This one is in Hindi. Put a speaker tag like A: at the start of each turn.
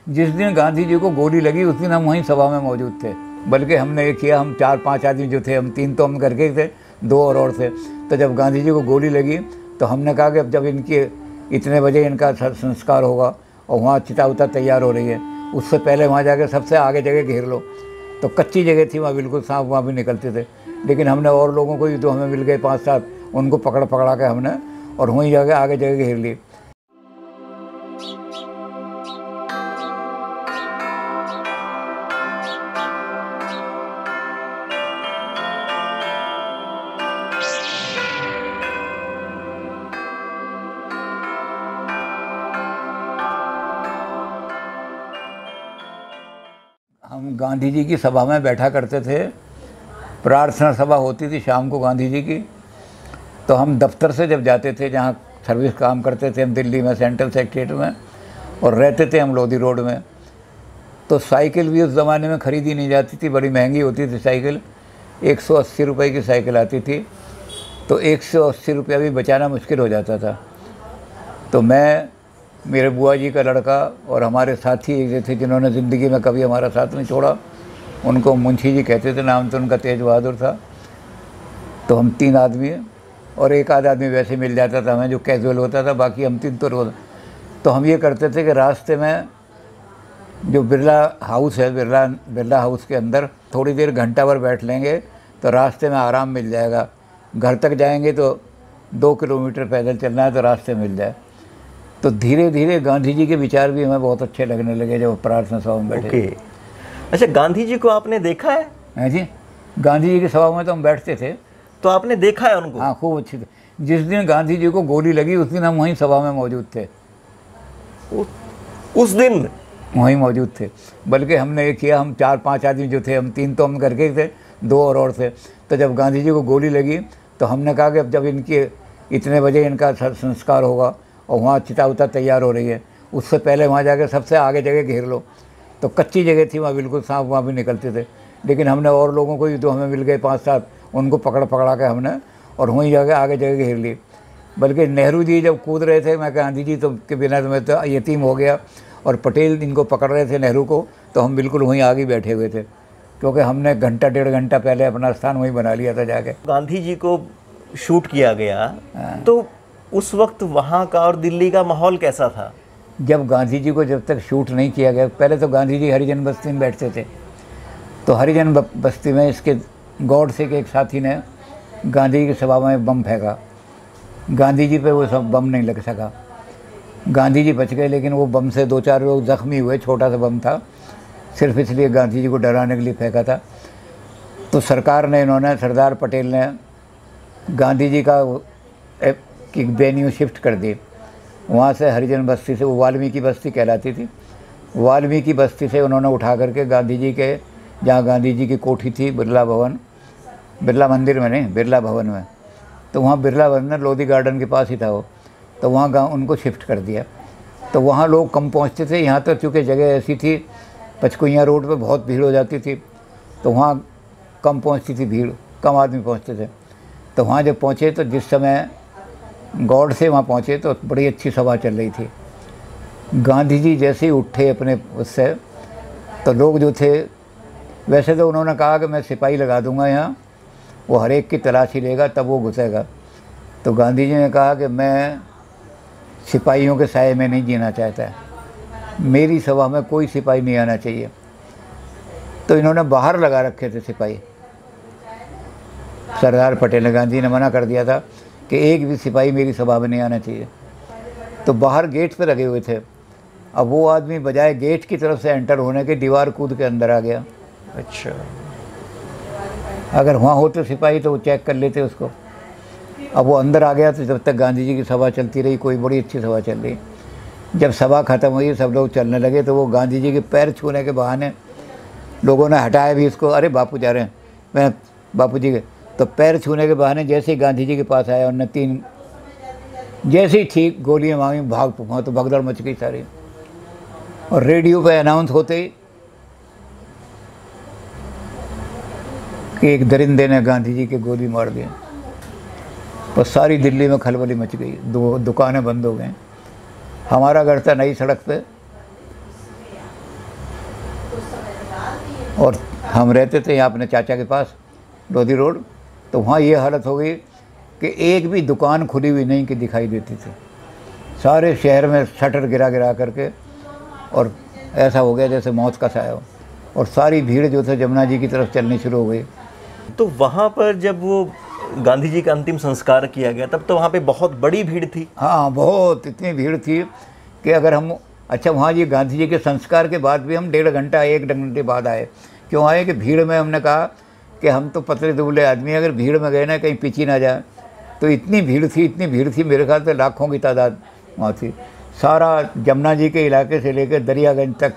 A: जिस दिन गांधी जी को गोली लगी उस दिन हम वहीं सभा में मौजूद थे। बल्कि हमने ये किया, हम 4-5 आदमी जो थे, हम 3 तो हम करके थे, 2 और थे। तो जब गांधी जी को गोली लगी तो हमने कहा कि अब जब इनके इतने बजे इनका संस्कार होगा और वहाँ चिता उता तैयार हो रही है, उससे पहले वहाँ जाके सबसे आगे जगह घेर लो। तो कच्ची जगह थी वहाँ, बिल्कुल सांप वहाँ भी निकलते थे। लेकिन हमने और लोगों को जो हमें मिल गए 5-7, उनको पकड़ा के हमने और वहीं जाके आगे जगह घेर ली। हम गांधी जी की सभा में बैठा करते थे। प्रार्थना सभा होती थी शाम को गांधी जी की। तो हम दफ्तर से जब जाते थे, जहाँ सर्विस काम करते थे हम दिल्ली में, सेंट्रल सेक्रेटरीट में, और रहते थे हम लोधी रोड में, तो साइकिल भी उस ज़माने में ख़रीदी नहीं जाती थी, बड़ी महंगी होती थी साइकिल। 180 रुपये की साइकिल आती थी, तो 180 रुपया भी बचाना मुश्किल हो जाता था। तो मैं, मेरे बुआ जी का लड़का और हमारे साथी एक थे जिन्होंने ज़िंदगी में कभी हमारा साथ नहीं छोड़ा, उनको मुंशी जी कहते थे, नाम तो उनका तेज बहादुर था। तो हम 3 आदमी और एक आध आदमी वैसे मिल जाता था हमें जो कैजुअल होता था, बाकी हम 3 तो रोज़। तो हम ये करते थे कि रास्ते में जो बिरला हाउस है, बिरला हाउस के अंदर थोड़ी देर घंटा भर बैठ लेंगे तो रास्ते में आराम मिल जाएगा। घर तक जाएंगे तो 2 किलोमीटर पैदल चलना है तो रास्ते मिल जाए। तो धीरे धीरे गांधी जी के विचार भी हमें बहुत अच्छे लगने लगे जब प्रार्थना सभा में बैठे।
B: अच्छा, गांधी जी को आपने देखा है?
A: हाँ जी, गांधी जी की सभा में तो हम बैठते थे।
B: तो आपने देखा है उनको?
A: हाँ, खूब अच्छी। जिस दिन गांधी जी को गोली लगी उस दिन हम वहीं सभा में मौजूद थे।
B: उस दिन
A: वहीं मौजूद थे। बल्कि हमने ये किया, हम 4-5 आदमी जो थे, हम 3 तो हम करके थे, 2 और थे। तो जब गांधी जी को गोली लगी तो हमने कहा कि अब जब इनके इतने बजे इनका संस्कार होगा और वहाँ चिता उता तैयार हो रही है, उससे पहले वहाँ जाके सबसे आगे जगह घेर लो। तो कच्ची जगह थी वहाँ, बिल्कुल सांप वहाँ भी निकलते थे। लेकिन हमने और लोगों को जो हमें मिल गए 5-7, उनको पकड़ा के हमने और वहीं जाके आगे जगह घेर ली। बल्कि नेहरू जी जब कूद रहे थे, मैं गांधी जी तो के बिना तो मैं तो यतीम हो गया, और पटेल इनको पकड़ रहे थे नेहरू को, तो हम बिल्कुल वहीं आगे बैठे हुए थे, क्योंकि हमने घंटा 1.5 घंटा पहले अपना स्थान वहीं बना लिया था जाके।
B: गांधी जी को शूट किया गया, तो उस वक्त वहाँ का और दिल्ली का माहौल कैसा था?
A: जब गांधी जी को जब तक शूट नहीं किया गया, पहले तो गांधी जी हरिजन बस्ती में बैठते थे। तो हरिजन बस्ती में इसके गॉडसे के एक साथी ने गांधी जी की सभा में बम फेंका। गांधी जी पे वो सब बम नहीं लग सका, गांधी जी बच गए, लेकिन वो बम से 2-4 लोग जख्मी हुए। छोटा सा बम था, सिर्फ इसलिए गांधी जी को डराने के लिए फेंका था। तो सरकार ने, इन्होंने, सरदार पटेल ने गांधी जी का की वेन्यू शिफ्ट कर दी। वहाँ से हरिजन बस्ती से, वो वाल्मीकि बस्ती कहलाती थी, वाल्मीकि बस्ती से उन्होंने उठा करके गांधी जी के, जहाँ गांधी जी की कोठी थी बिरला भवन, बिरला मंदिर में नहीं, बिरला भवन में, तो वहाँ बिरला भवन में लोधी गार्डन के पास ही था वो, तो वहाँ उनको शिफ्ट कर दिया। तो वहाँ लोग कम पहुँचते थे। यहाँ तो चूँकि जगह ऐसी थी, पचकुइयाँ रोड पे बहुत भीड़ हो जाती थी, तो वहाँ कम पहुँचती थी भीड़, कम आदमी पहुँचते थे। तो वहाँ जब पहुँचे तो जिस समय गॉड से वहाँ पहुँचे तो बड़ी अच्छी सभा चल रही थी। गांधी जी जैसे ही उठे अपने उससे, तो लोग जो थे, वैसे तो उन्होंने कहा कि मैं सिपाही लगा दूंगा यहाँ, वो हर एक की तलाशी लेगा तब वो घुसेगा। तो गांधी जी ने कहा कि मैं सिपाहियों के साए में नहीं जीना चाहता है, मेरी सभा में कोई सिपाही नहीं आना चाहिए। तो इन्होंने बाहर लगा रखे थे सिपाही। सरदार पटेल ने, गांधी ने मना कर दिया था कि एक भी सिपाही मेरी सभा में नहीं आना चाहिए। तो बाहर गेट पे लगे हुए थे। अब वो आदमी बजाय गेट की तरफ से एंटर होने के दीवार कूद के अंदर आ गया।
B: अच्छा,
A: अगर वहाँ होते सिपाही तो वो चेक कर लेते उसको। अब वो अंदर आ गया, तो जब तक गांधी जी की सभा चलती रही, कोई बड़ी अच्छी सभा चल रही। जब सभा ख़त्म हुई, सब लोग चलने लगे, तो वो गांधी जी के पैर छूने के बहाने लोगों ने हटाया भी इसको। अरे बापू जा रहे हैं, मैं बापू जी के, तो पैर छूने के बहाने जैसे ही गांधी जी के पास आया, उन्होंने 3 जैसे ही ठीक गोलियाँ मांगी, भाग वहाँ तो भगदड़ मच गई सारी। और रेडियो पे अनाउंस होते ही कि एक दरिंदे ने गांधी जी के गोली मार दी, तो सारी दिल्ली में खलबली मच गई, दुकानें बंद हो गई। हमारा घर था नई सड़क पे, और हम रहते थे यहाँ अपने चाचा के पास लोधी रोड, तो वहाँ ये हालत हो गई कि एक भी दुकान खुली हुई नहीं कि दिखाई देती थी। सारे शहर में शटर गिरा गिरा करके, और ऐसा हो गया जैसे मौत का साया हो, और सारी भीड़ जो थे जमुना जी की तरफ चलनी शुरू हो गई।
B: तो वहाँ पर जब वो गांधी जी का अंतिम संस्कार किया गया तब तो वहाँ पे बहुत बड़ी भीड़ थी।
A: हाँ, बहुत, इतनी भीड़ थी कि अगर हम, अच्छा वहाँ जी गांधी जी के संस्कार के बाद भी हम 1.5 घंटा 1 घंटे बाद आए। क्यों आए कि भीड़ में हमने कहा कि हम तो पतले दुबले आदमी, अगर भीड़ में गए ना कहीं पीछी ना जाए। तो इतनी भीड़ थी, मेरे ख्याल से लाखों की तादाद वहाँ थी। सारा जमुना जी के इलाके से लेकर दरियागंज तक